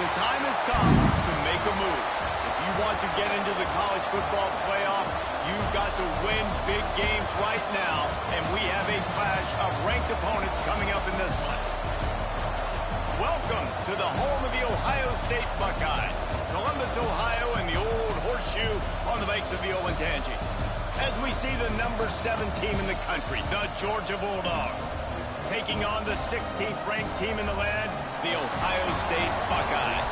The time has come to make a move. If you want to get into the college football playoff, you've got to win big games right now, and we have a clash of ranked opponents coming up in this one. Welcome to the home of the Ohio State Buckeyes, Columbus, Ohio, and the Old Horseshoe on the banks of the Olentangy. As we see the number 7 team in the country, the Georgia Bulldogs, taking on the 16th ranked team in the land, the Ohio State Buckeyes.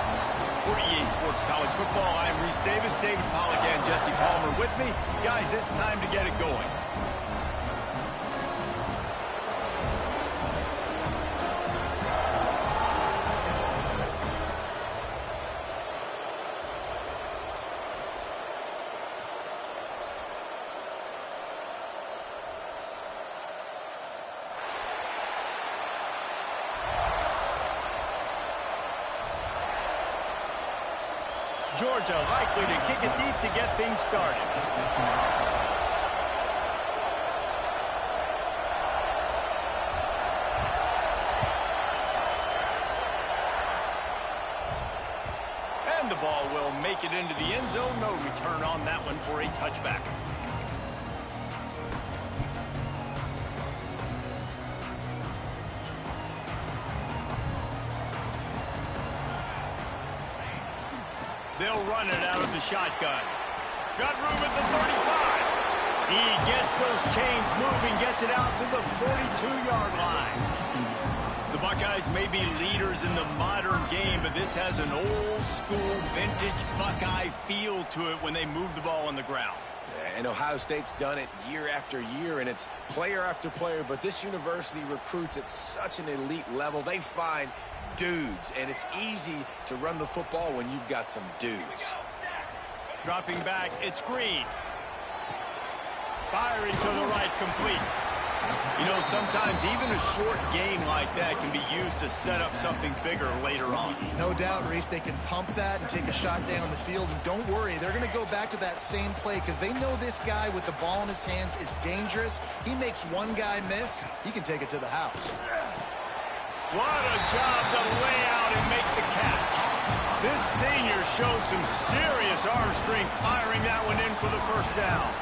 For EA Sports College Football, I'm Reese Davis, David Pollack, and Jesse Palmer with me. Guys, it's time to get it going. Georgia likely to kick it deep to get things started. And the ball will make it into the end zone. No return on that one for a touchback. They'll run it out of the shotgun. Got room at the 35. He gets those chains moving, gets it out to the 42-yard line. The Buckeyes may be leaders in the modern game, but this has an old-school, vintage Buckeye feel to it when they move the ball on the ground. And Ohio State's done it year after year, and it's player after player, but this university recruits at such an elite level. They find dudes, and it's easy to run the football when you've got some dudes. Dropping back, it's Green. Firing to the right, complete. You know, sometimes even a short game like that can be used to set up something bigger later on. No doubt, Reese, they can pump that and take a shot down the field. And don't worry, they're going to go back to that same play because they know this guy with the ball in his hands is dangerous. He makes one guy miss, he can take it to the house. What a job to lay out and make the catch. This senior showed some serious arm strength firing that one in for the first down.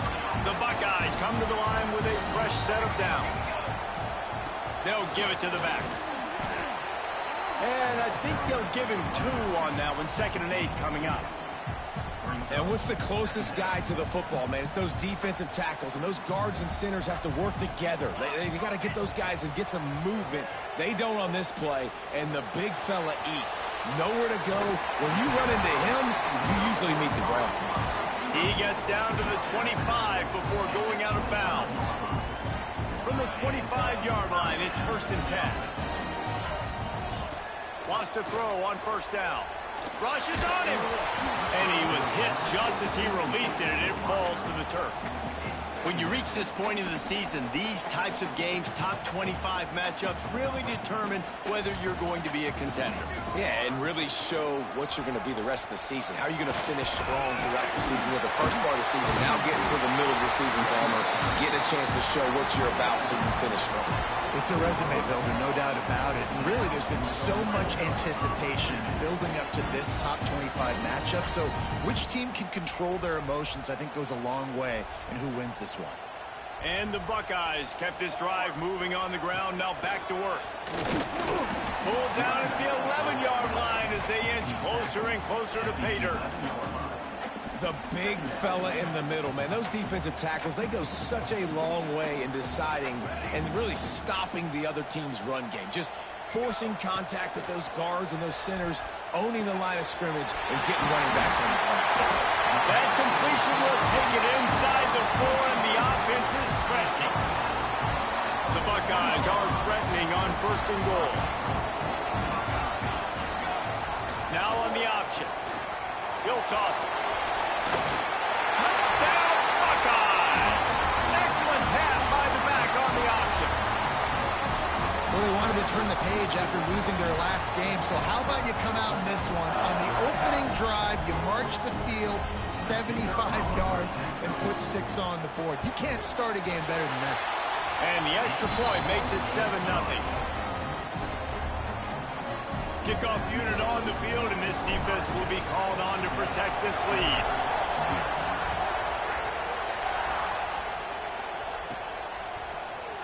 The Buckeyes come to the line with a fresh set of downs. They'll give it to the back. And I think they'll give him 2 on that one. 2nd and 8 coming up. And what's the closest guy to the football, man? It's those defensive tackles, and those guards and centers have to work together. They got to get those guys and get some movement. They don't on this play, and the big fella eats. Nowhere to go. When you run into him, you usually meet the ground. He gets down to the 25 before going out of bounds. From the 25-yard line, it's 1st and 10. Wants to throw on 1st down. Rushes on him. And he was hit just as he released it, and it falls to the turf. When you reach this point in the season, these types of games, top 25 matchups, really determine whether you're going to be a contender. Yeah, and really show what you're going to be the rest of the season. How are you going to finish strong throughout the season? With the first part of the season, now getting to the middle of the season, Palmer, getting a chance to show what you're about so you can finish strong. It's a resume builder, no doubt about it. And really, there's been so much anticipation building up to this top 25 matchup. So which team can control their emotions, I think, goes a long way in who wins this one. And the Buckeyes kept this drive moving on the ground. Now back to work. Pulled down at the 11-yard line as they inch closer and closer to pay dirt. The big fella in the middle, man. Those defensive tackles, they go such a long way in deciding and really stopping the other team's run game. Just forcing contact with those guards and those centers, owning the line of scrimmage, and getting running backs on the ground. That completion will take it inside the 4, and the offense is threatening. The Buckeyes are threatening on 1st and goal. Now on the option. He'll toss it. Touchdown, Buckeyes! Excellent pass by the back on the option. Well, they wanted to turn the page after losing their last game, so how about you come out in this one? On the opening drive, you march the field 75 yards and put 6 on the board. You can't start a game better than that. And the extra point makes it 7-0. Kickoff unit on the field, and this defense will be called on to protect this lead.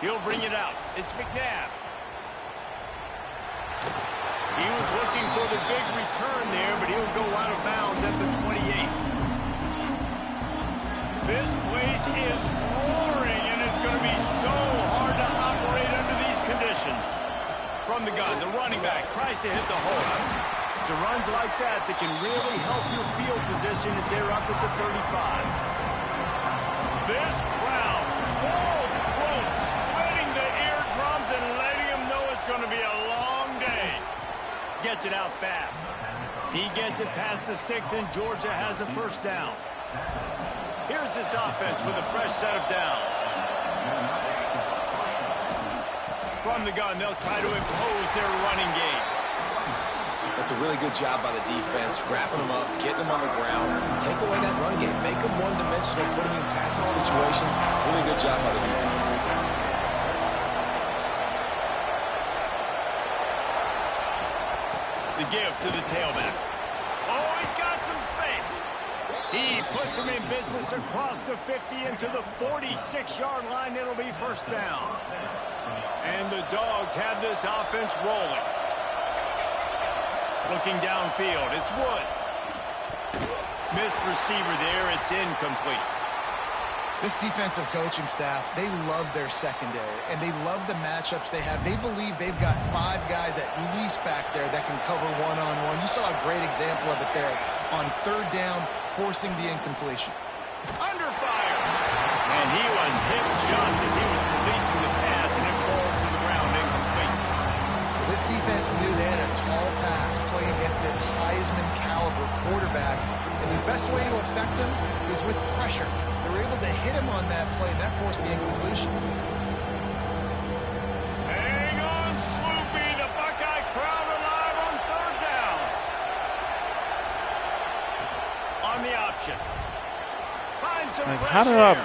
He'll bring it out. It's McNabb. He was looking for the big return there, but he'll go out of bounds at the 28. This place is roaring, and it's going to be so hard to operate under these conditions. From the gun, the running back tries to hit the hole. It's the runs like that that can really help your field position as they're up at the 35. This crowd, full throat, spreading the eardrums and letting them know it's going to be a long day. Gets it out fast. He gets it past the sticks, and Georgia has a 1st down. Here's this offense with a fresh set of downs. From the gun, they'll try to impose their running game. That's a really good job by the defense, wrapping them up, getting them on the ground. Take away that run game. Make them one-dimensional, put them in passing situations. Really good job by the defense. The give to the tailback. Oh, he's got some space. He puts him in business across the 50 into the 46-yard line. It'll be 1st down. And the Dogs have this offense rolling. Looking downfield, it's Woods. Missed receiver there, it's incomplete. This defensive coaching staff, they love their secondary, and they love the matchups they have. They believe they've got 5 guys at least back there that can cover one-on-one. You saw a great example of it there on 3rd down, forcing the incompletion. Under fire. And he was hit just as he was releasing the pass, and it falls to the ground incomplete. Well, this defense knew they had a tall task playing against this Heisman caliber quarterback, and the best way to affect him is with pressure. They were able to hit him on that play, and that forced the incompletion. Hang on, Sloopy. The Buckeye crowd alive on third down. On the option. Find some fresh air.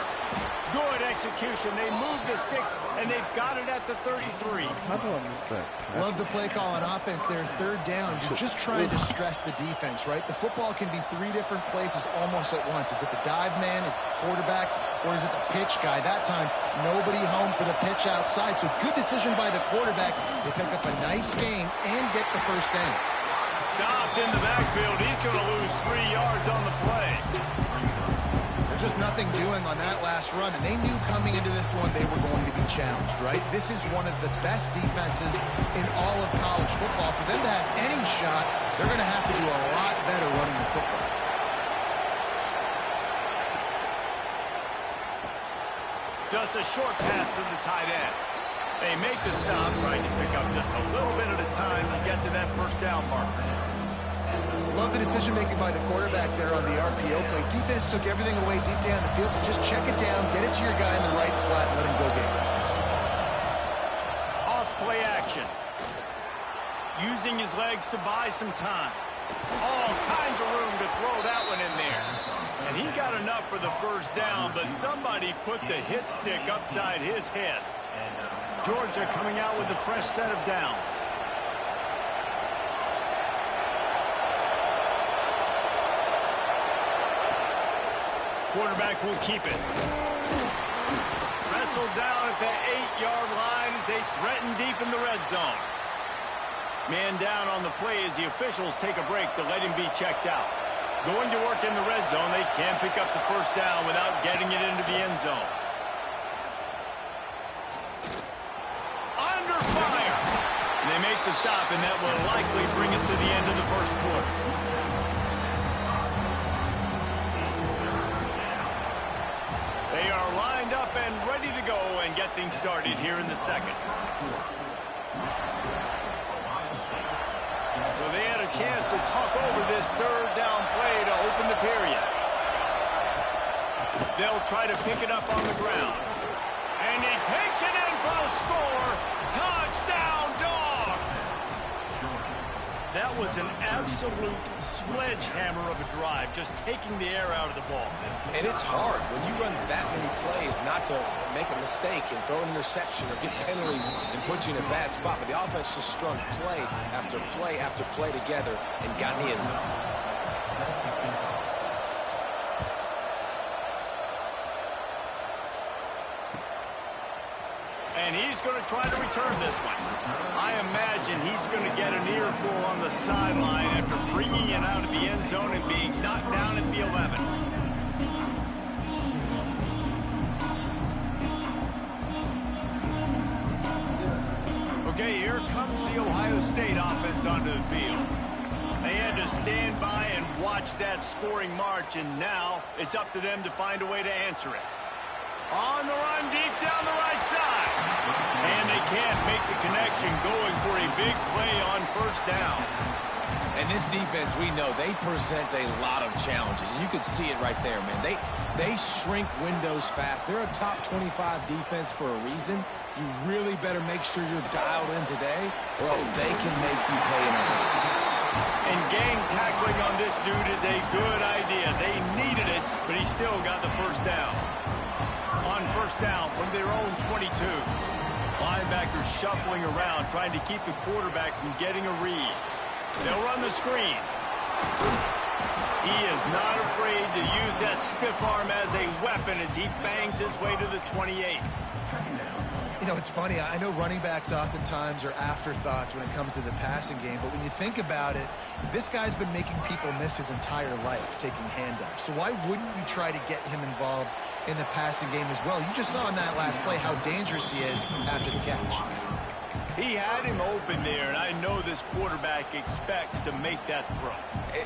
Good execution. They move the sticks, and they've got it at the 33. How do I miss that? Love the play call on offense there. Third down. You're just trying to stress the defense, right? The football can be three different places almost at once. Is it the dive man? Is it the quarterback? Or is it the pitch guy? That time, nobody home for the pitch outside. So good decision by the quarterback. They pick up a nice gain and get the first down. Stopped in the backfield. He's going to lose 3 yards on the play. Just nothing doing on that last run, and they knew coming into this one they were going to be challenged, right? This is one of the best defenses in all of college football. For them to have any shot, they're going to have to do a lot better running the football. Just a short pass to the tight end. They make the stop, trying to pick up just a little bit at a time to get to that first down marker. Love the decision-making by the quarterback there on the RPO play. Defense took everything away deep down the field, so just check it down, get it to your guy in the right flat, and let him go get it. Off play action. Using his legs to buy some time. All kinds of room to throw that one in there. And he got enough for the first down, but somebody put the hit stick upside his head. Georgia coming out with a fresh set of downs. Quarterback will keep it. Wrestled down at the 8-yard line as they threaten deep in the red zone. Man down on the play as the officials take a break to let him be checked out. Going to work in the red zone, they can't pick up the first down without getting it into the end zone. Under fire. And they make the stop, and that will likely bring us to the end of the first quarter. They are lined up and ready to go and get things started here in the second. So they had a chance to talk over this third down play to open the period. They'll try to pick it up on the ground. And he takes it in for a score. Touchdown, Dogs! That was an absolute sledgehammer of a drive, just taking the air out of the ball. And it's hard when you run that many plays not to make a mistake and throw an interception or get penalties and put you in a bad spot. But the offense just strung play after play after play together and got in the end zone. And he's going to try to return this one. I imagine he's going to get an earful on the sideline after bringing it out of the end zone and being knocked down at the 11. Okay, here comes the Ohio State offense onto the field. They had to stand by and watch that scoring march, and now it's up to them to find a way to answer it. On the run deep down the right side. And they can't make the connection, going for a big play on first down. And this defense, we know, they present a lot of challenges. And you can see it right there, man. They shrink windows fast. They're a top 25 defense for a reason. You really better make sure you're dialed in today, or else they can make you pay in a hurry. And gang tackling on this dude is a good idea. They needed it, but he still got the first down. On first down from their own 22. Linebackers shuffling around, trying to keep the quarterback from getting a read. They'll run the screen. He is not afraid to use that stiff arm as a weapon as he bangs his way to the 28. You know, it's funny. I know running backs oftentimes are afterthoughts when it comes to the passing game, but when you think about it, this guy's been making people miss his entire life taking handoffs. So why wouldn't you try to get him involved in the passing game as well? You just saw in that last play how dangerous he is after the catch. He had him open there, and I know this quarterback expects to make that throw.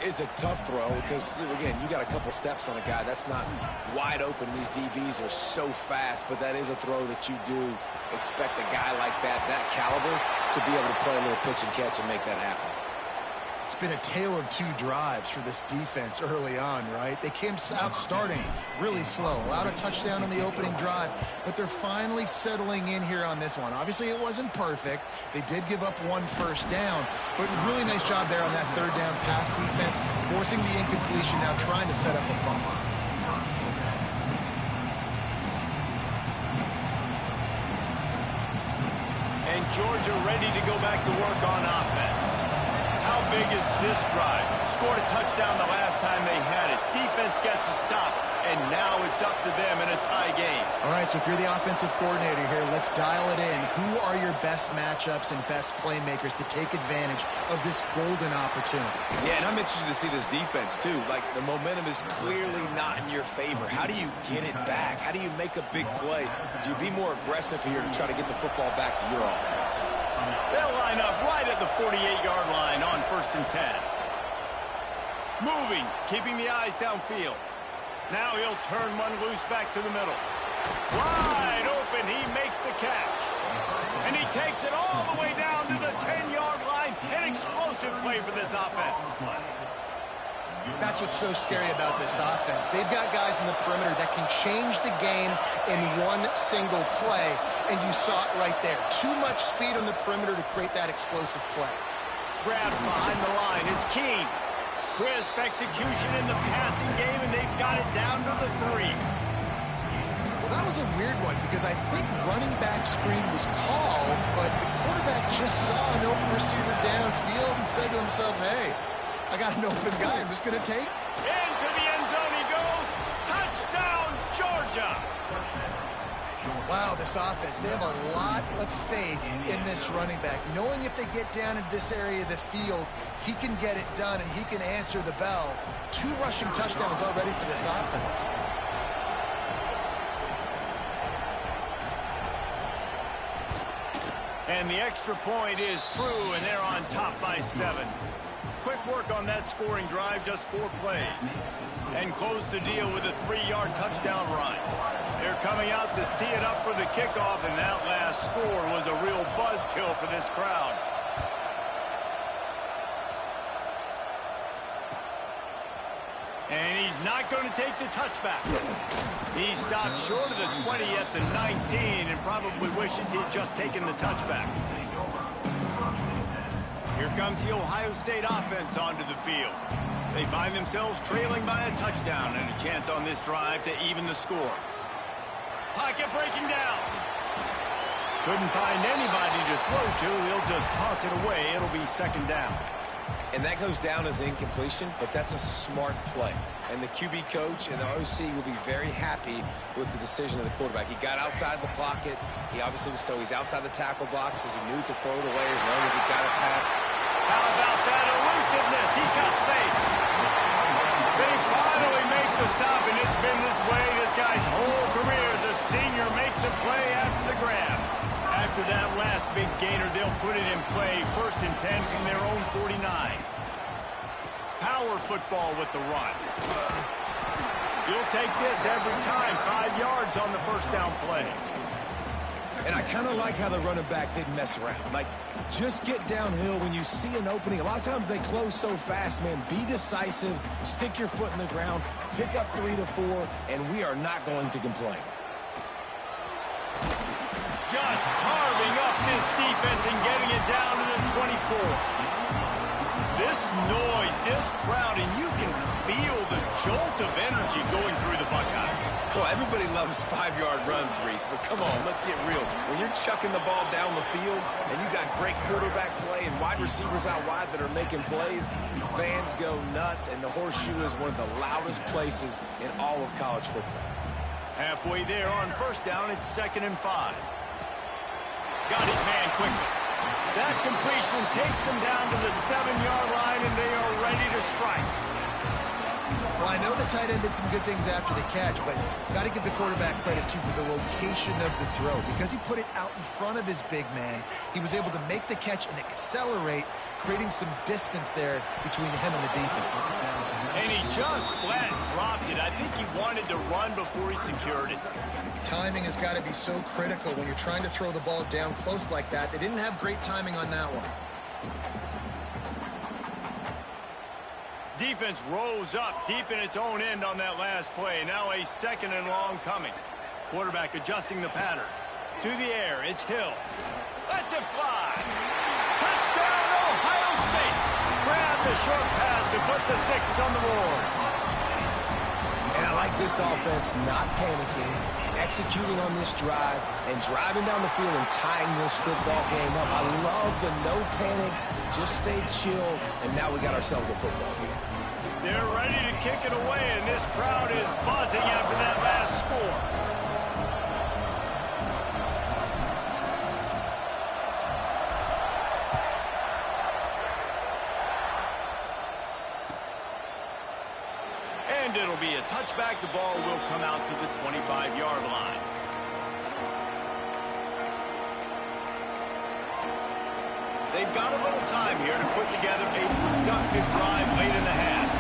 It's a tough throw because, again, you got a couple steps on a guy. That's not wide open. These DBs are so fast, but that is a throw that you do expect a guy like that caliber, to be able to play a little pitch and catch and make that happen. It's been a tale of two drives for this defense early on, right? They came out starting really slow, allowed a touchdown on the opening drive, but they're finally settling in here on this one. Obviously, it wasn't perfect. They did give up one first down, but really nice job there on that third down pass defense, forcing the incompletion, now trying to set up a bump. And Georgia ready to go back to work on offense. How big is this drive? Scored a touchdown the last time they had it. Defense gets a stop, and now it's up to them in a tie game. All right, so if you're the offensive coordinator here, let's dial it in. Who are your best matchups and best playmakers to take advantage of this golden opportunity? Yeah, and I'm interested to see this defense, too. Like, the momentum is clearly not in your favor. How do you get it back? How do you make a big play? Do you be more aggressive here to try to get the football back to your offense? They'll line up right at the 48-yard line on 1st and 10. Moving, keeping the eyes downfield. Now he'll turn one loose back to the middle. Wide open, he makes the catch. And he takes it all the way down to the 10-yard line. An explosive play for this offense. That's what's so scary about this offense. They've got guys in the perimeter that can change the game in one single play, and you saw it right there. Too much speed on the perimeter to create that explosive play. Grabbed behind the line. It's Keene. Crisp execution in the passing game, and they've got it down to the 3. Well, that was a weird one because I think running back screen was called, but the quarterback just saw an open receiver downfield and said to himself, hey, I got an open guy. I'm just going to take. Into the end zone he goes. Touchdown, Georgia. Wow, this offense, they have a lot of faith in this running back, knowing if they get down in this area of the field, he can get it done and he can answer the bell. 2 rushing touchdowns already for this offense. And the extra point is true, and they're on top by 7. Quick work on that scoring drive, just 4 plays. And close the deal with a 3-yard touchdown run. They're coming out to tee it up for the kickoff, and that last score was a real buzzkill for this crowd. And he's not going to take the touchback. He stopped short of the 20 at the 19 and probably wishes he'd just taken the touchback. Here comes the Ohio State offense onto the field. They find themselves trailing by a touchdown and a chance on this drive to even the score. Pocket breaking down. Couldn't find anybody to throw to. He'll just toss it away. It'll be 2nd down. And that goes down as incompletion, but that's a smart play. And the QB coach and the OC will be very happy with the decision of the quarterback. He got outside the pocket. He obviously was he's outside the tackle box as he knew he could throw it away as long as he got it back. How about that elusiveness? He's got space. They finally make the stop, and it's been this way this guy's whole career as a senior makes a play after the grab. After that last big gainer, they'll put it in play 1st and 10 from their own 49. Power football with the run. You'll take this every time. 5 yards on the 1st down play. And I kind of like how the running back didn't mess around. Like, just get downhill when you see an opening. A lot of times they close so fast, man. Be decisive, stick your foot in the ground, pick up 3 to 4, and we are not going to complain. Just carving up this defense and getting it down to the 24. This noise, this crowd, and you can feel the jolt of energy going through the Buckeyes. Well, everybody loves 5-yard runs, Reese, but come on, let's get real. When you're chucking the ball down the field and you got great quarterback play and wide receivers out wide that are making plays, fans go nuts, and the Horseshoe is one of the loudest places in all of college football. Halfway there on 1st down, it's 2nd and 5. Got his man quickly. That completion takes them down to the 7-yard line, and they are ready to strike. Well, I know the tight end did some good things after the catch, but got to give the quarterback credit, too, for the location of the throw. Because he put it out in front of his big man, he was able to make the catch and accelerate, creating some distance there between him and the defense. And he just flat dropped it. I think he wanted to run before he secured it. Timing has got to be so critical when you're trying to throw the ball down close like that. They didn't have great timing on that one. Defense rose up deep in its own end on that last play. Now a 2nd and long coming. Quarterback adjusting the pattern. To the air, it's Hill. Lets it fly. Touchdown, Ohio State. Grab the short pass to put the 6 on the board. And I like this offense not panicking, executing on this drive, and driving down the field and tying this football game up. I love the no panic, just stay chill, and now we got ourselves a football game. They're ready to kick it away, and this crowd is buzzing after that last score. And it'll be a touchback. The ball will come out to the 25-yard line. They've got a little time here to put together a productive drive late in the half.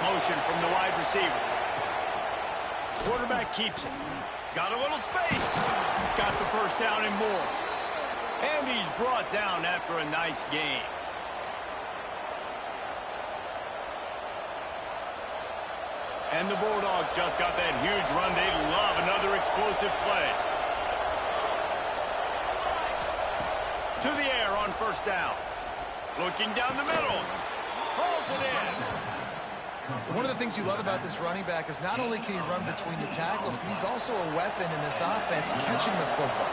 Motion from the wide receiver. Quarterback keeps it. Got a little space. Got the first down and more. And he's brought down after a nice game. And the Bulldogs just got that huge run. They love another explosive play. To the air on 1st down. Looking down the middle. Pulls it in. One of the things you love about this running back is not only can he run between the tackles, but he's also a weapon in this offense catching the football.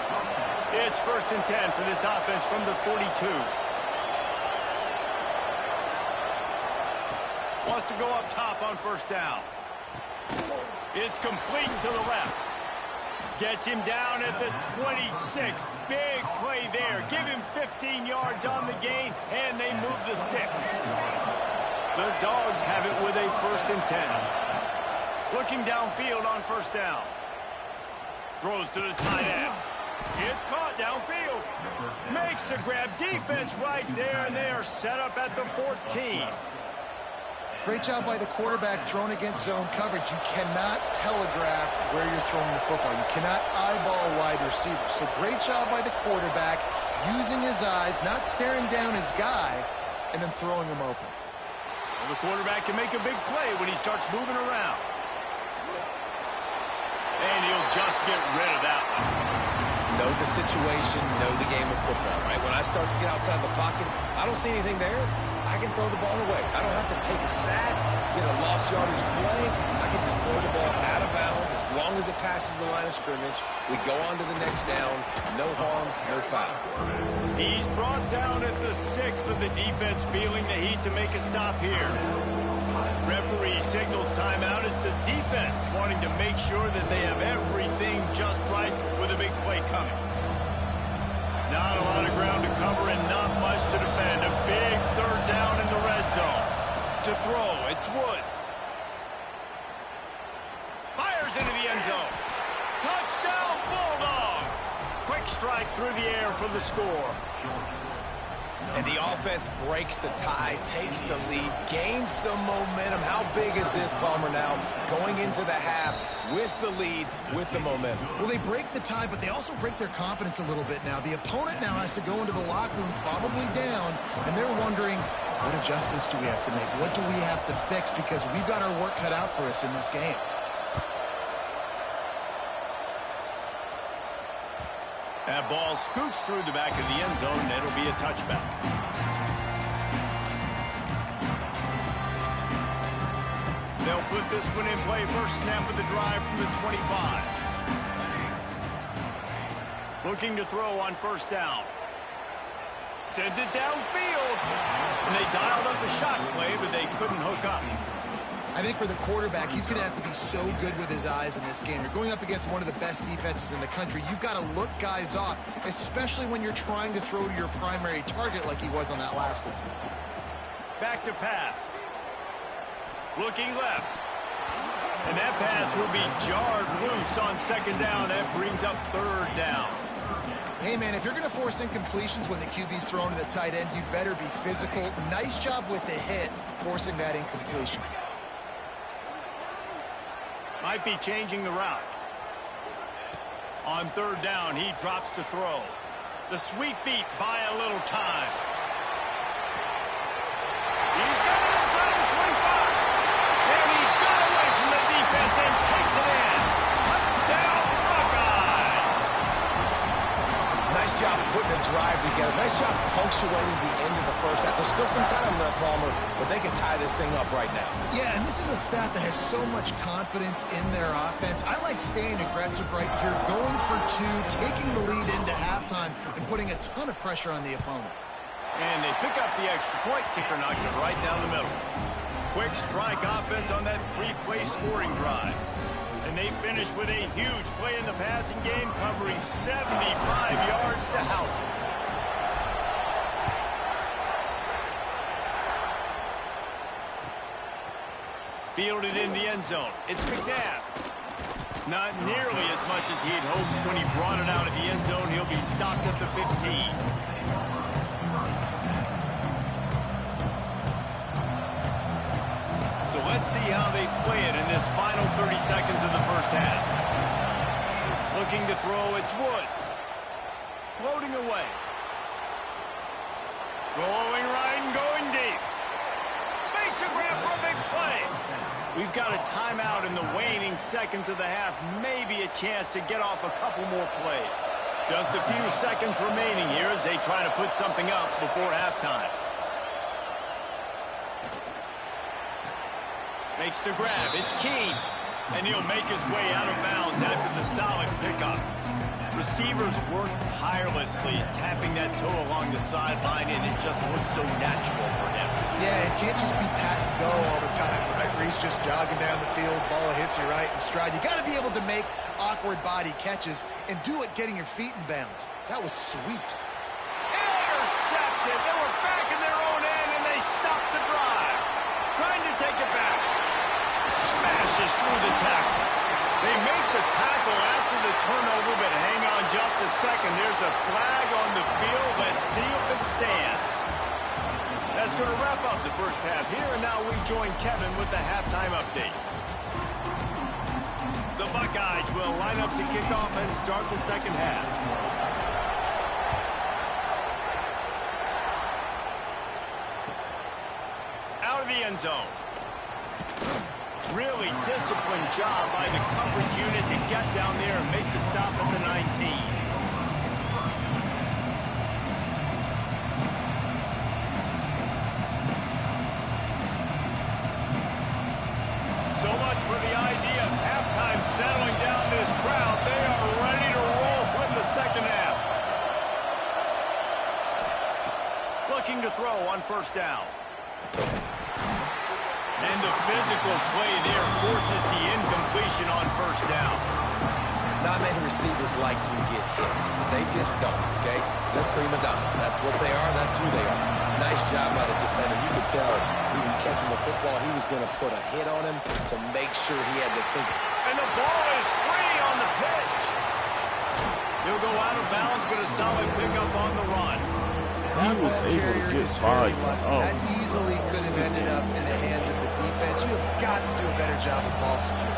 It's 1st and 10 for this offense from the 42. Wants to go up top on 1st down. It's complete to the left. Gets him down at the 26. Big play there. Give him 15 yards on the gain, and they move the sticks. The Dogs have it with a 1st and 10. Looking downfield on 1st down. Throws to the tight end. It's caught downfield. Makes the grab. Defense right there, and they are set up at the 14. Great job by the quarterback thrown against zone coverage. You cannot telegraph where you're throwing the football. You cannot eyeball a wide receiver. So great job by the quarterback using his eyes, not staring down his guy, and then throwing him open. Well, the quarterback can make a big play when he starts moving around. And he'll just get rid of that one. Know the situation, know the game of football, right? When I start to get outside the pocket, I don't see anything there. I can throw the ball away. I don't have to take a sack, get a lost yardage play. I can just throw the ball out of bounds as long as it passes the line of scrimmage. We go on to the next down. No harm, no foul. He's brought down at the 6, but the defense feeling the heat to make a stop here. Referee signals timeout as the defense wanting to make sure that they have everything just right with a big play coming. Not a lot of ground to cover and not much to defend. A big 3rd down in the red zone. To throw, it's Woods. Fires into the end zone. Touchdown, Bulldogs! Quick strike through the air for the score. And the offense breaks the tie, takes the lead, gains some momentum. How big is this, Palmer, now going into the half with the lead, with the momentum? Well, they break the tie, but they also break their confidence a little bit now. The opponent now has to go into the locker room probably down, and they're wondering, what adjustments do we have to make? What do we have to fix? Because we've got our work cut out for us in this game. That ball scoots through the back of the end zone, and it'll be a touchback. They'll put this one in play. First snap of the drive from the 25. Looking to throw on 1st down. Sends it downfield. And they dialed up a shot play, but they couldn't hook up. I think for the quarterback, he's going to have to be so good with his eyes in this game. You're going up against one of the best defenses in the country. You've got to look guys off, especially when you're trying to throw to your primary target like he was on that last one. back to pass. Looking left. And that pass will be jarred loose on second down. That brings up third down. Hey, man, if you're going to force incompletions when the QB's thrown to the tight end, you better be physical. Nice job with the hit, forcing that incompletion. Might be changing the route. On third down, he drops to throw. The sweet feet buy a little time. He's got it inside the 25. And he got away from the defense and takes it in. Touchdown, Buckeyes. Nice job putting a drive together. Nice job punctuating the end of the first half. There's still some time left, Palmer, but they can tie this thing up right now. Yeah, and this is a staff that has so much confidence in their offense. I like staying aggressive right here, going for two, taking the lead into halftime, and putting a ton of pressure on the opponent. And they pick up the extra point. Kicker knocked it right down the middle. Quick strike offense on that three-play scoring drive. And they finish with a huge play in the passing game, covering 75 yards to house it. Fielded in the end zone. It's McNabb. Not nearly as much as he had hoped when he brought it out of the end zone. He'll be stopped at the 15. So let's see how they play it in this final 30 seconds of the first half. Looking to throw, it's Woods. Floating away. Going right and going deep. Makes a grab for a big play. We've got a timeout in the waning seconds of the half. Maybe a chance to get off a couple more plays. Just a few seconds remaining here as they try to put something up before halftime. Makes the grab. It's Keene. And he'll make his way out of bounds after the solid pickup. Receivers work tirelessly, tapping that toe along the sideline, and it just looks so natural for him. Yeah, it can't just be pat and go all the time, right? Reese just jogging down the field, ball hits you right in stride. You got to be able to make awkward body catches and do it getting your feet in bounds. That was sweet. Intercepted. They were back in their own end, and they stopped the drive. Trying to take it back. Smashes through the tackle. They make the tackle after the turnover, but hang on just a second. There's a flag on the field. Let's see if it stands. That's going to wrap up the first half here, and now we join Kevin with the halftime update. The Buckeyes will line up to kick off and start the second half. Out of the end zone. Really disciplined job by the coverage unit to get down there and make the stop at the 19. So much for the idea of halftime settling down this crowd. They are ready to roll in the second half. Looking to throw on first down. And the physical play there forces the incompletion on first down. Not many receivers like to get hit. They just don't, okay? They're prima donnas. That's what they are. That's who they are. Nice job by the defender. You could tell he was catching the football. He was going to put a hit on him to make sure he had to think. And the ball is free on the pitch. He'll go out of bounds, but a solid pickup on the run. That ball carrier is very lucky. Oh. That easily could have ended up in the hands of the defense. You have got to do a better job of ball security.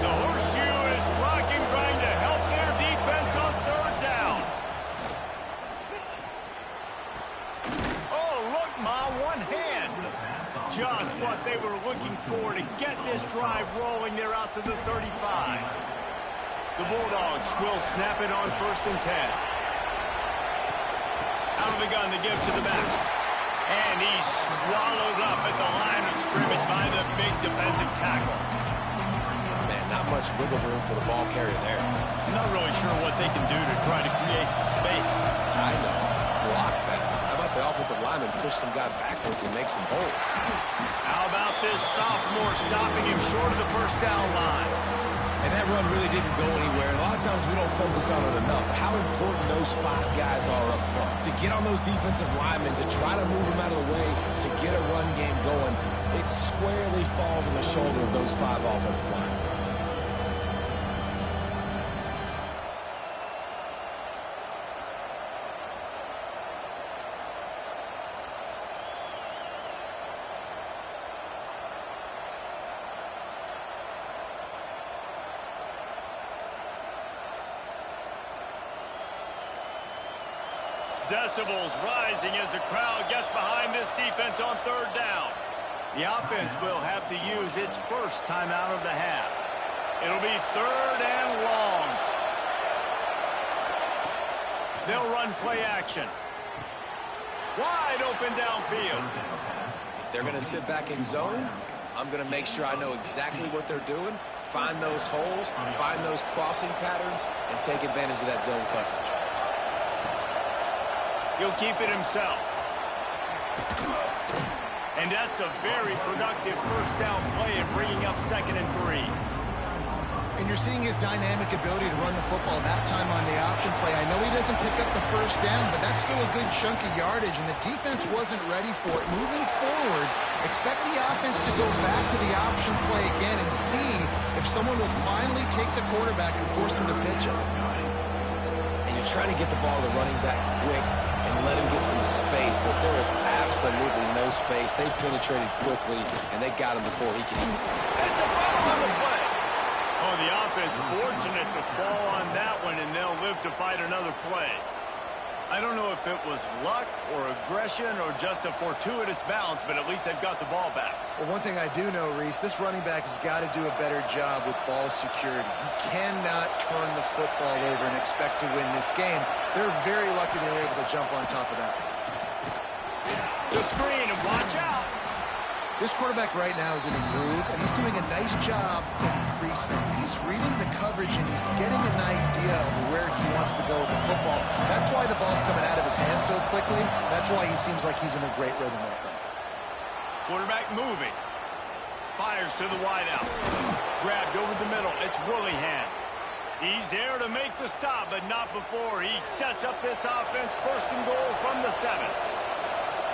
The horseshoe is rocking, trying to help their defense on third down. Oh, look, Ma, one hand. Just what they were looking for to get this drive rolling. They're out to the 35. The Bulldogs will snap it on 1st and 10. Out of the gun to give to the back. And he's swallowed up at the line of scrimmage by the big defensive tackle. Man, not much wiggle room for the ball carrier there. I'm not really sure what they can do to try to create some space. I know. Block that. How about the offensive lineman push some guy backwards and make some holes? How about this sophomore stopping him short of the first down line? And that run really didn't go anywhere. And a lot of times we don't focus on it enough. How important those 5 guys are up front. To get on those defensive linemen, to try to move them out of the way, to get a run game going, it squarely falls on the shoulder of those 5 offensive linemen. Decibels rising as the crowd gets behind this defense on 3rd down. The offense will have to use its first timeout of the half. It'll be 3rd and long. They'll run play action. Wide open downfield. If they're going to sit back in zone, I'm going to make sure I know exactly what they're doing, find those holes, find those crossing patterns, and take advantage of that zone coverage. He'll keep it himself. And that's a very productive first down play in bringing up 2nd and 3. And you're seeing his dynamic ability to run the football that time on the option play. I know he doesn't pick up the first down, but that's still a good chunk of yardage, and the defense wasn't ready for it. Moving forward, expect the offense to go back to the option play again and see if someone will finally take the quarterback and force him to pitch it. And you're trying to get the ball to the running back quick and let him get some space, but there is absolutely no space. They penetrated quickly, and they got him before he could even. It's a foul on the play. Oh, the offense fortunate to fall on that one, and they'll live to fight another play. I don't know if it was luck or aggression or just a fortuitous bounce, but at least they've got the ball back. Well, one thing I do know, Reese, this running back has got to do a better job with ball security. You cannot turn the football over and expect to win this game. They're very lucky they were able to jump on top of that. The screen, and watch out. This quarterback right now is in a groove, and he's doing a nice job increasing. He's reading the coverage, and he's getting an idea of where he wants to go with the football. That's why the ball's coming out of his hands so quickly. That's why he seems like he's in a great rhythm right now. Quarterback moving. Fires to the wideout. Grabbed over the middle. It's Willingham. He's there to make the stop, but not before he sets up this offense. 1st and goal from the 7.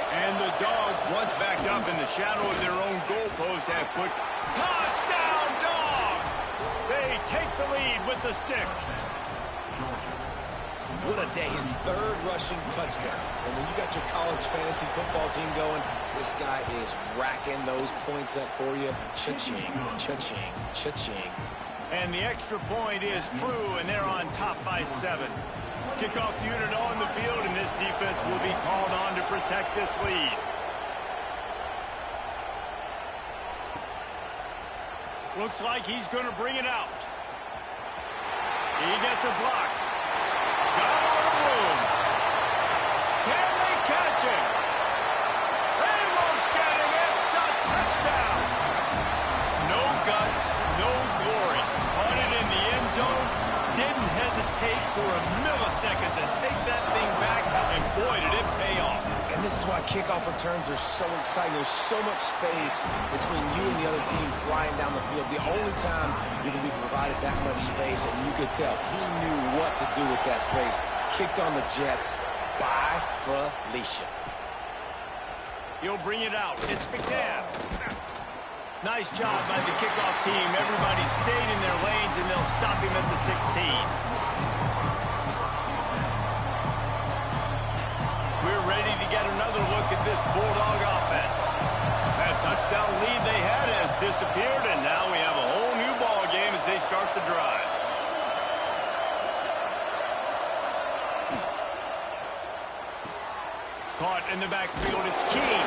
And the Dogs, once backed up in the shadow of their own goalpost, have put touchdown Dogs! They take the lead with the 6. What a day. His 3rd rushing touchdown. And when you got your college fantasy football team going, this guy is racking those points up for you. Cha-ching, cha-ching, cha-ching. And the extra point is true, and they're on top by 7. Kickoff unit on the field, and this defense will be called on to protect this lead. Looks like he's going to bring it out. He gets a block. Got a little room. Can they catch him? They won't get him. It's a touchdown. No guts, no glory. Caught it in the end zone. Didn't hesitate for a millisecond to take that thing back, and boy, did it pay off. And this is why kickoff returns are so exciting. There's so much space between you and the other team flying down the field. The only time you can be provided that much space, and you could tell he knew what to do with that space. Kicked on the Jets by Felicia. He'll bring it out. It's McNabb. Nice job by the kickoff team. Everybody stayed in their lanes, and they'll stop him at the 16. We're ready to get another look at this Bulldog offense. That touchdown lead they had has disappeared, and now we have a whole new ball game as they start the drive. Caught in the backfield, it's Keene.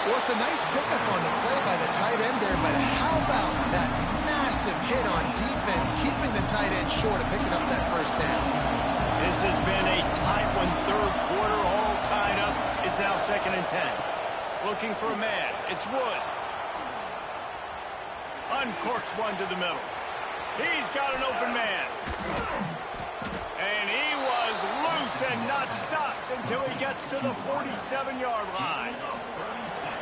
Well, it's a nice pickup on the play by the tight end there, but how about that massive hit on defense, keeping the tight end short of picking up that first down? This has been a tight one. 3rd quarter, all tied up. It's now 2nd and 10. Looking for a man. It's Woods. Uncorks one to the middle. He's got an open man. And he was loose and not stopped until he gets to the 47-yard line.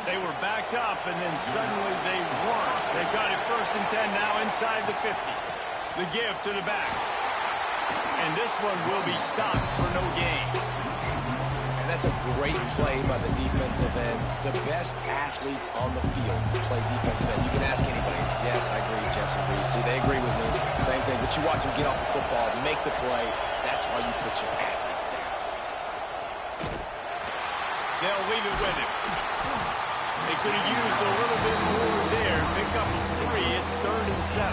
They were backed up, and then suddenly they weren't. They've got it 1st and 10 now inside the 50. The give to the back. And this one will be stopped for no gain. And that's a great play by the defensive end. The best athletes on the field play defensive end. You can ask anybody. Yes, I agree, Jesse agrees. See, they agree with me. Same thing. But you watch them get off the football, make the play. That's why you put your athletes there. They'll leave it with him. They could have used a little bit more there. Pick up 3. It's 3rd and 7.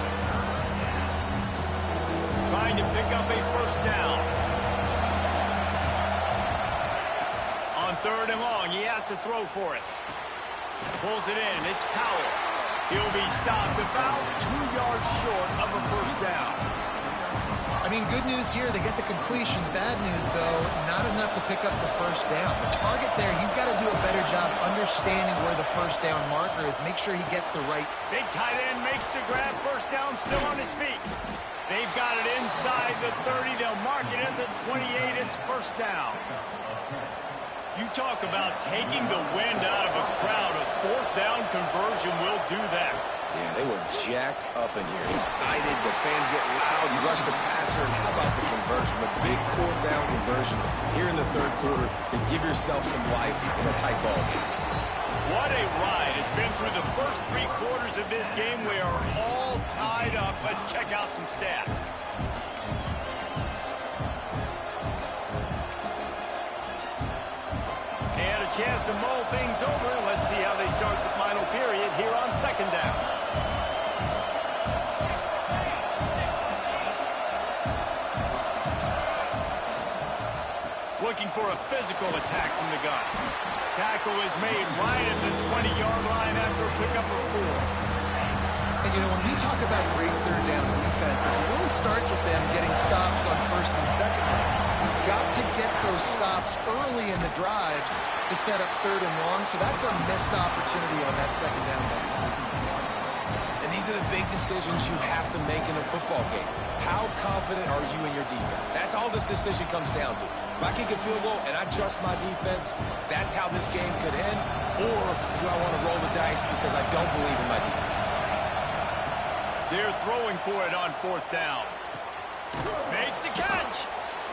Trying to pick up a first down. On 3rd and long, he has to throw for it. Pulls it in. It's Powell. He'll be stopped about 2 yards short of a first down. I mean, good news here, they get the completion. Bad news, though, not enough to pick up the first down. The target there, he's got to do a better job understanding where the first down marker is. Make sure he gets the right. Big tight end makes the grab. First down, still on his feet. They've got it inside the 30. They'll mark it at the 28. It's first down. You talk about taking the wind out of a crowd. A 4th down conversion will do that. Yeah, they were jacked up in here, excited. The fans get loud, rush the passer, and how about the conversion? The big 4th down conversion here in the 3rd quarter to give yourself some life in a tight ball game. What a ride. It's been through the first 3 quarters of this game. We are all tied up. Let's check out some stats. And a chance to mull things over. Let's see how they start the final period here on 2nd down. Looking for a physical attack from the gun. Tackle is made right at the 20-yard line after a pickup of 4. And, you know, when we talk about great 3rd down defenses, it really starts with them getting stops on 1st and 2nd down. You've got to get those stops early in the drives to set up 3rd and long, so that's a missed opportunity on that 2nd down defense. And these are the big decisions you have to make in a football game. How confident are you in your defense? That's all this decision comes down to. If I kick a field goal and I trust my defense, that's how this game could end. Or do I want to roll the dice because I don't believe in my defense? They're throwing for it on 4th down. Makes the catch.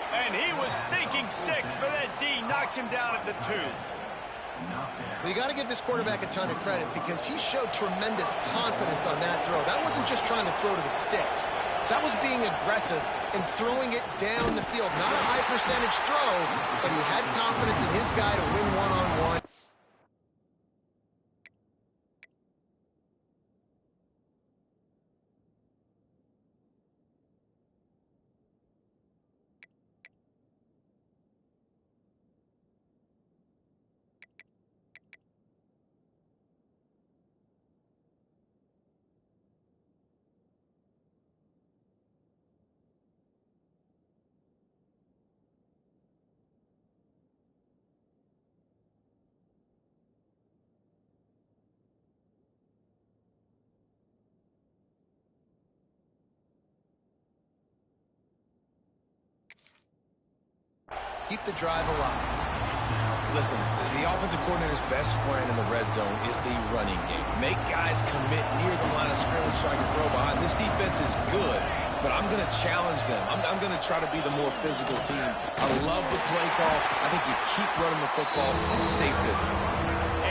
And he was thinking 6, but that D knocks him down at the 2. Well, you got to give this quarterback a ton of credit because he showed tremendous confidence on that throw. That wasn't just trying to throw to the sticks. That was being aggressive and throwing it down the field. Not a high percentage throw, but he had confidence in his guy to win one-on-one. Keep the drive alive. Listen, the offensive coordinator's best friend in the red zone is the running game. Make guys commit near the line of scrimmage so I can throw behind. This defense is good, but I'm going to challenge them. I'm going to try to be the more physical team. I love the play call. I think you keep running the football and stay physical.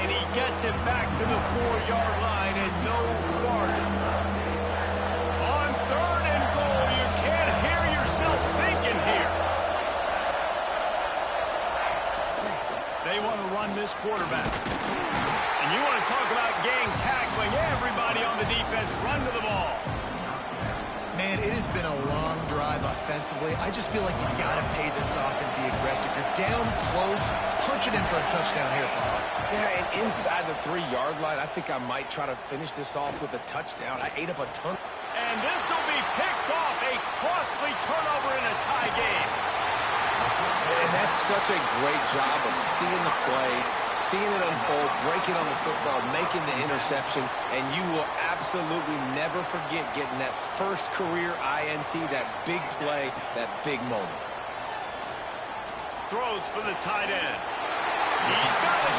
And he gets it back to the 4-yard line and no farther. On 3rd and goal, you can't hear yourself thinking here. They want to run this quarterback. And you want to talk about gang tackling. Everybody on the defense run to the ball. Man, it has been a long drive offensively. I just feel like you got to pay this off and be aggressive. You're down close. Punch it in for a touchdown here, Paul. Yeah, and inside the 3-yard line, I think I might try to finish this off with a touchdown. I ate up a ton. And this will be picked off. A costly turnover in a tie game. And that's such a great job of seeing the play, seeing it unfold, breaking on the football, making the interception, and you will absolutely never forget getting that first career INT, that big play, that big moment. Throws for the tight end. He's got it.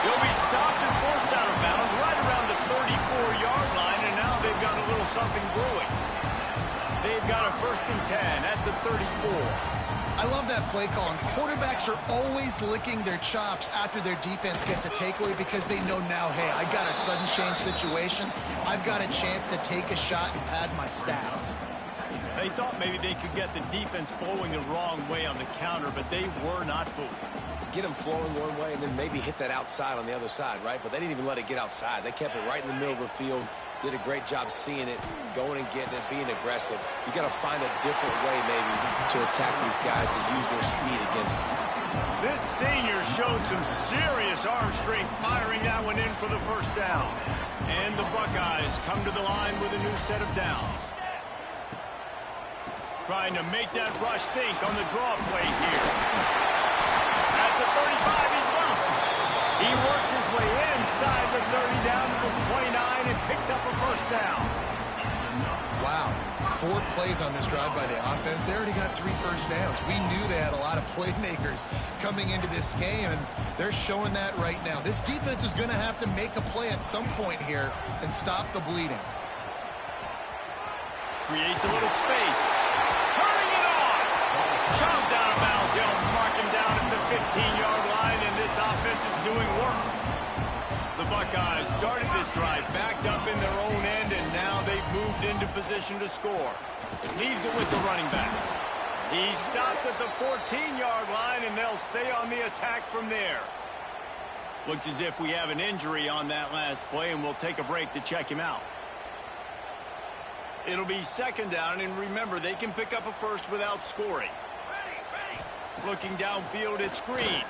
He'll be stopped and forced out of bounds right around the 34-yard line, and now they've got a little something brewing. they've got a 1st and 10 at the 34. I love that play call, and quarterbacks are always licking their chops after their defense gets a takeaway because they know now, hey, I got a sudden change situation. I've got a chance to take a shot and pad my stats. They thought maybe they could get the defense flowing the wrong way on the counter, but they were not fooled. Get them flowing one way and then maybe hit that outside on the other side, right? But they didn't even let it get outside. They kept it right in the middle of the field. Did a great job seeing it, going and getting it, being aggressive. You got to find a different way maybe to attack these guys, to use their speed against them. This senior showed some serious arm strength firing that one in for the 1st down. And the Buckeyes come to the line with a new set of downs. Trying to make that rush think on the draw play here. At the 35, he's loose. He works his way inside the 30 down to the 29 and picks up a 1st down. Wow. 4 plays on this drive by the offense. They already got 3 first downs. We knew they had a lot of playmakers coming into this game, and they're showing that right now. This defense is going to have to make a play at some point here and stop the bleeding. Creates a little space. Turning it on. Chopped out of bounds. They'll mark him down at the 15-yard line, and this offense is doing work. The Buckeyes started this drive backed up in their own end, and now they've moved into position to score. Leaves it with the running back. He stopped at the 14-yard line, and they'll stay on the attack from there. Looks as if we have an injury on that last play, and we'll take a break to check him out. It'll be 2nd down, and remember, they can pick up a 1st without scoring. Looking downfield, it's Green.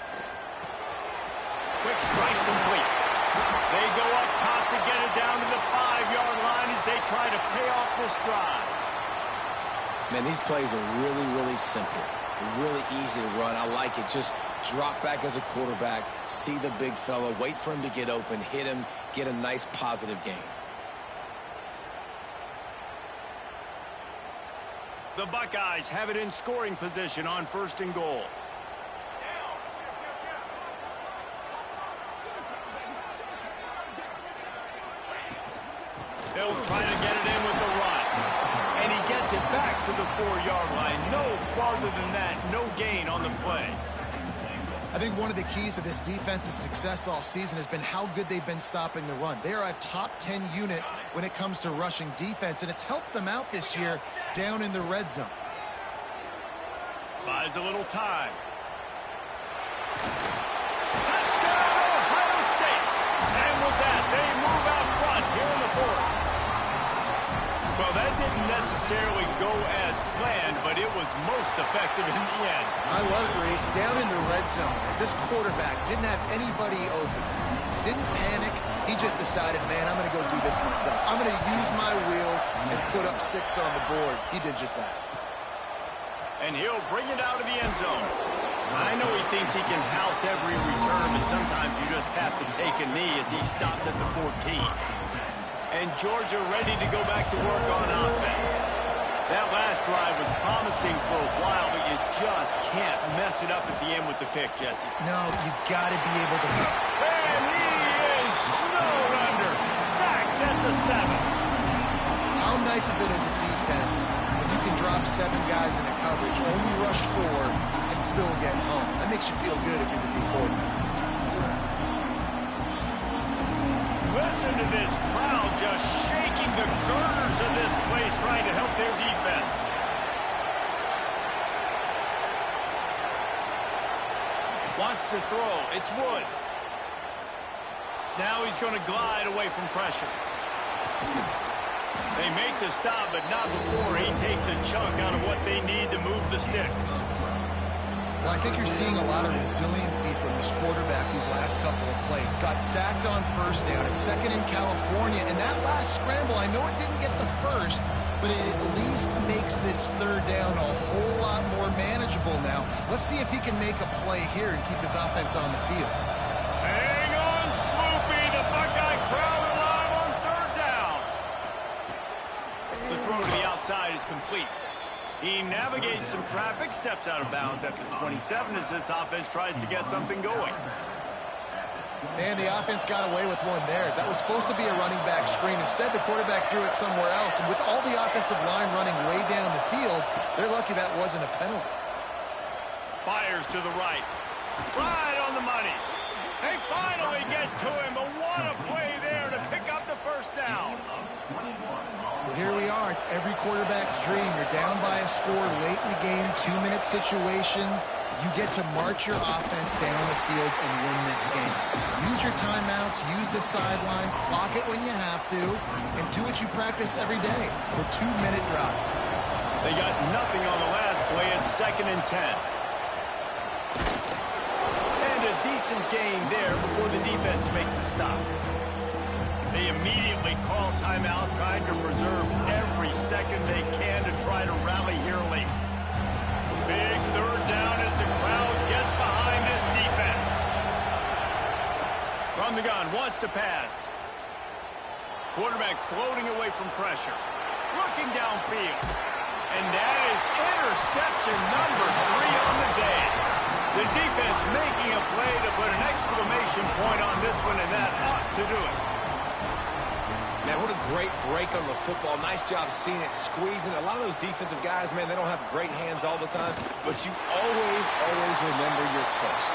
Quick strike complete. They go up top to get it down to the 5-yard line as they try to pay off this drive. Man, these plays are really, really simple. Really easy to run. I like it. Just drop back as a quarterback, see the big fella, wait for him to get open, hit him, get a nice positive gain. The Buckeyes have it in scoring position on 1st and goal. They'll try to get it in with the run. And he gets it back to the 4-yard line. No farther than that. No gain on the play. I think one of the keys to this defense's success all season has been how good they've been stopping the run. They are a top 10 unit when it comes to rushing defense, and it's helped them out this year down in the red zone. Buys a little time. Touchdown, Ohio State. And with that, they move out front here in the 4th. Well, that didn't necessarily go as planned, but it was most effective in the end. I love it, Reese. Down in the red zone, this quarterback didn't have anybody open. Didn't panic. He just decided, man, I'm going to go do this myself. I'm going to use my wheels and put up 6 on the board. He did just that. And he'll bring it out of the end zone. I know he thinks he can house every return, but sometimes you just have to take a knee as he stopped at the 14. And Georgia ready to go back to work on offense. That last drive was promising for a while, but you just can't mess it up at the end with the pick, Jesse. No, you got to be able to. And he is snowed under. Sacked at the 7. How nice is it as a defense when you can drop 7 guys into coverage, only rush 4, and still get home? That makes you feel good if you're the D coordinator. Listen to this crowd just shaking the girders of this place trying to help their defense. Wants to throw. It's Woods. Now he's going to glide away from pressure. They make the stop, but not before he takes a chunk out of what they need to move the sticks. Well, I think you're seeing a lot of resiliency from this quarterback these last couple of plays. Got sacked on 1st down and 2nd in California. And that last scramble, I know it didn't get the 1st, but it at least makes this 3rd down a whole lot more manageable now. Let's see if he can make a play here and keep his offense on the field. Hang on, Swoopy. The Buckeye crowd alive on 3rd down. The throw to the outside is complete. He navigates some traffic, steps out of bounds at the 27 as this offense tries to get something going. And the offense got away with one there. That was supposed to be a running back screen. Instead, the quarterback threw it somewhere else. And with all the offensive line running way down the field, they're lucky that wasn't a penalty. Fires to the right. Right on the money. They finally get to him, but what a play there to pick up the first down. Well, here we are. It's every quarterback's dream. You're down by a score late in the game, 2-minute situation. You get to march your offense down the field and win this game. Use your timeouts, use the sidelines, clock it when you have to, and do what you practice every day, the 2-minute drive. They got nothing on the last play. It's 2nd and 10. And a decent gain there before the defense makes a stop. They immediately call timeout, trying to preserve every second they can to try to rally here late. Big 3rd down as the crowd gets behind this defense. From the gun, wants to pass. Quarterback floating away from pressure. Looking downfield. And that is interception number 3 on the day. The defense making a play to put an exclamation point on this one, and that ought to do it. Man, what a great break on the football. Nice job seeing it, squeezing. A lot of those defensive guys, man, they don't have great hands all the time, but you always remember your first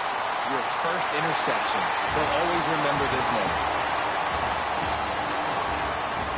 interception. They'll always remember this moment.